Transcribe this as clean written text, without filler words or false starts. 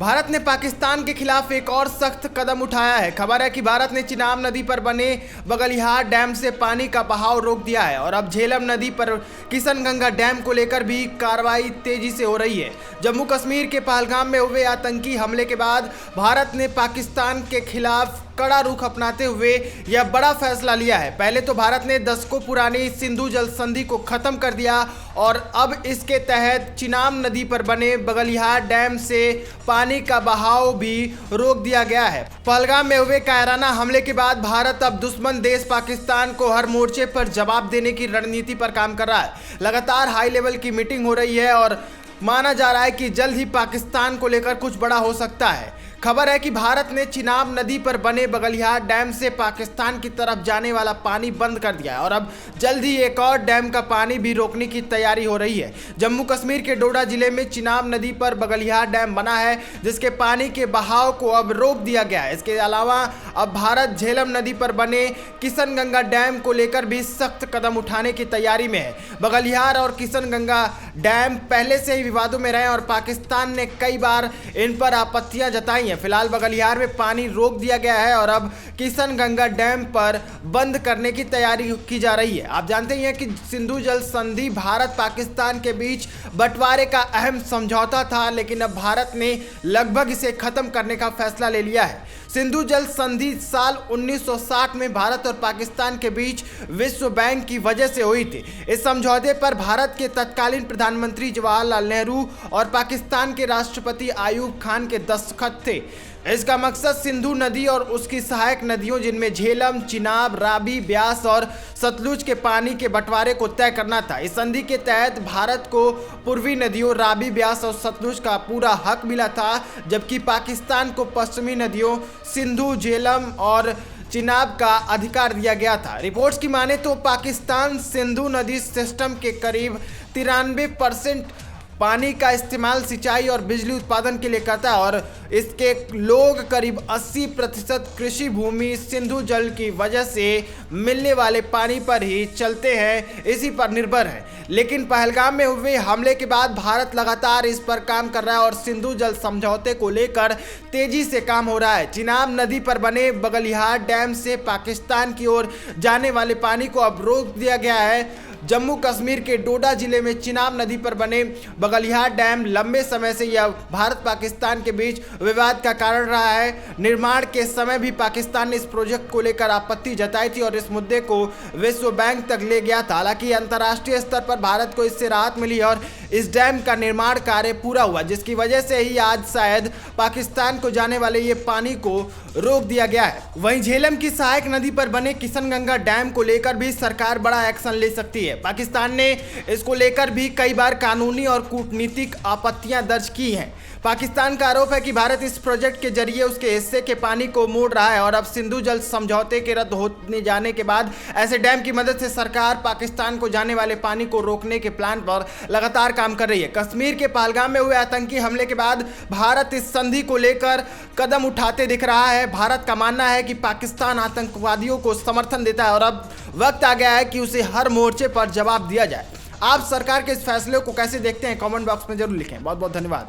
भारत ने पाकिस्तान के खिलाफ एक और सख्त कदम उठाया है। खबर है कि भारत ने चिनाब नदी पर बने बगलिहार डैम से पानी का बहाव रोक दिया है और अब झेलम नदी पर किशनगंगा डैम को लेकर भी कार्रवाई तेजी से हो रही है। जम्मू कश्मीर के पहलगाम में हुए आतंकी हमले के बाद भारत ने पाकिस्तान के खिलाफ कड़ा रुख अपनाते हुए यह बड़ा फैसला लिया है। पहले तो भारत ने दशकों पुरानी सिंधु जल संधि को खत्म कर दिया और अब इसके तहत चिनाब नदी पर बने बगलिहार डैम से पानी का बहाव भी रोक दिया गया है। पहलगाम में हुए कायराना हमले के बाद भारत अब दुश्मन देश पाकिस्तान को हर मोर्चे पर जवाब देने की रणनीति पर काम कर रहा है। लगातार हाई लेवल की मीटिंग हो रही है और माना जा रहा है कि जल्द ही पाकिस्तान को लेकर कुछ बड़ा हो सकता है। खबर है कि भारत ने चिनाब नदी पर बने बगलिहार डैम से पाकिस्तान की तरफ जाने वाला पानी बंद कर दिया है और अब जल्द ही एक और डैम का पानी भी रोकने की तैयारी हो रही है। जम्मू कश्मीर के डोडा जिले में चिनाब नदी पर बगलिहार डैम बना है, जिसके पानी के बहाव को अब रोक दिया गया है। इसके अलावा अब भारत झेलम नदी पर बने किशनगंगा डैम को लेकर भी सख्त कदम उठाने की तैयारी में है। बगलिहार और किशनगंगा डैम पहले से ही विवादों में रहे और पाकिस्तान ने कई बार इन पर आपत्तियां जताई। फिलहाल बगलिहार में पानी रोक दिया गया है और अब किशनगंगा डैम पर बंद करने की तैयारी की जा रही है। आप जानते हैं कि सिंधु जल संधि भारत पाकिस्तान के बीच बंटवारे का अहम समझौता था, लेकिन अब भारत ने लगभग इसे खत्म करने का फैसला ले लिया है। सिंधु जल संधि साल 1960 में भारत और पाकिस्तान के बीच विश्व बैंक की वजह से हुई थी। इस समझौते पर भारत के तत्कालीन प्रधानमंत्री जवाहरलाल नेहरू और पाकिस्तान के राष्ट्रपति अयूब खान के दस्तखत थे। इसका मकसद सिंधु नदी और उसकी सहायक नदियों जिनमें झेलम, चिनाब, रावी, ब्यास और सतलुज के पानी के बंटवारे को तय करना था। इस संधि के तहत भारत को पूर्वी नदियों रावी, ब्यास और सतलुज का पूरा हक मिला था, जबकि पाकिस्तान को पश्चिमी नदियों सिंधु, झेलम और चिनाब का अधिकार दिया गया था। रिपोर्ट्स की माने तो पाकिस्तान सिंधु नदी सिस्टम के करीब 93% पानी का इस्तेमाल सिंचाई और बिजली उत्पादन के लिए करता है और इसके लोग करीब 80% कृषि भूमि सिंधु जल की वजह से मिलने वाले पानी पर ही चलते हैं, इसी पर निर्भर है। लेकिन पहलगाम में हुए हमले के बाद भारत लगातार इस पर काम कर रहा है और सिंधु जल समझौते को लेकर तेजी से काम हो रहा है। चिनाब नदी पर बने बगलिहार डैम से पाकिस्तान की ओर जाने वाले पानी को अब रोक दिया गया है। जम्मू कश्मीर के डोडा जिले में चिनाब नदी पर बने बगलिहार डैम लंबे समय से यह भारत पाकिस्तान के बीच विवाद का कारण रहा है। निर्माण के समय भी पाकिस्तान ने इस प्रोजेक्ट को लेकर आपत्ति जताई थी और इस मुद्दे को विश्व बैंक तक ले गया था। हालांकि अंतर्राष्ट्रीय स्तर पर भारत को इससे राहत मिली और इस डैम का निर्माण कार्य पूरा हुआ, जिसकी वजह से ही आज शायद पाकिस्तान को जाने वाले ये पानी को रोक दिया गया है। वहीं झेलम की सहायक नदी पर बने किशनगंगा डैम को लेकर भी सरकार बड़ा एक्शन ले सकती है। पाकिस्तान ने इसको लेकर भी कई बार कानूनी और कूटनीतिक आपत्तियां दर्ज की हैं। पाकिस्तान का आरोप है कि भारत इस प्रोजेक्ट के जरिए उसके हिस्से के पानी को मोड़ रहा है और अब सिंधु जल समझौते के रद्द होने जाने के बाद ऐसे डैम की मदद से सरकार पाकिस्तान को जाने वाले पानी को रोकने के प्लान पर लगातार काम कर रही है। कश्मीर के पहलगाम में हुए आतंकी हमले के बाद भारत इस संधि को लेकर कदम उठाते दिख रहा है। भारत का मानना है कि पाकिस्तान आतंकवादियों को समर्थन देता है और अब वक्त आ गया है कि उसे हर मोर्चे पर जवाब दिया जाए। आप सरकार के इस फैसले को कैसे देखते हैं? कमेंट बॉक्स में जरूर लिखें। बहुत बहुत धन्यवाद।